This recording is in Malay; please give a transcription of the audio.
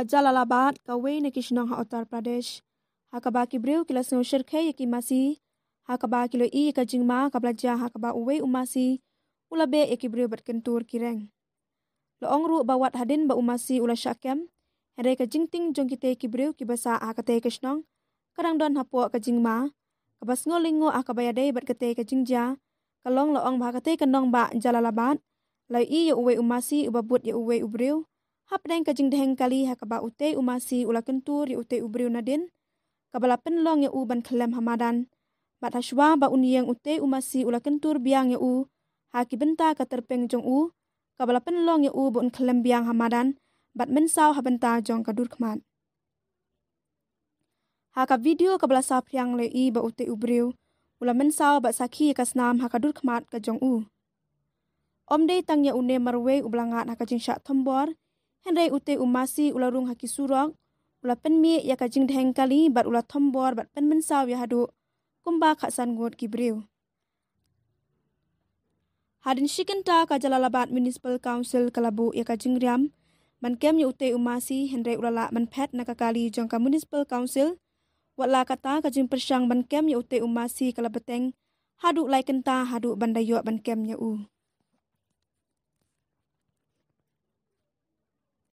Jalalabad kawe na kishnang ha Uttar Pradesh. Hakaba kibriu kila sno shirkhe yaki masi. Hakaba kilo I ka jingma kablaja hakaba uwe umasi. Ulabe yakibriu bat kentur kireng. Loong ru bawat hadin ba umasi ula syakem. Here ka jingting jong kite kibriu kibasa hakate kishnang. Kadang don hapo ka jingma. Kabas ngolingo akabayade bat kate ka jingja. Kalong loong bahakate kanong ba Jalalabad. Lai I ya uwe umasi ubabut ya uwe ubriu. Hapdeng kajing deheng kali hakaba ute umasi ula kentur ya ute ubriu nadin. Kabala penlong ya uban kelem hamadan. Bat hashwa ba unieng ute umasi ula kentur biang ya haki benta katerpeng jong kabala penlong ya bun kelem biang hamadan. Bat mensau habenta jong kadur kmat. Haka video kabala sapriang le I ba ute ubriu. Ula mensau bat sakhi kasnam hakadur kmat ka jong Omde tang ya une marwe ublangat hakajing syak thombor. Henry ute umasi ularung haki surok, ula penmi ya kajing deheng kali bat ula thombor bat pen mensau ya hadu, kumba khaksan ngot kibriu. Hadin shikenta ka Jalalabad Municipal Council kalabu ya kajing riam, man kem ya ute umasi Henry ulala man pet nakakali jong ka Municipal Council, watla kata kajing persyang man kem ya ute umasi kalabeteng, hadu lai kenta hadu bandayok man kem ya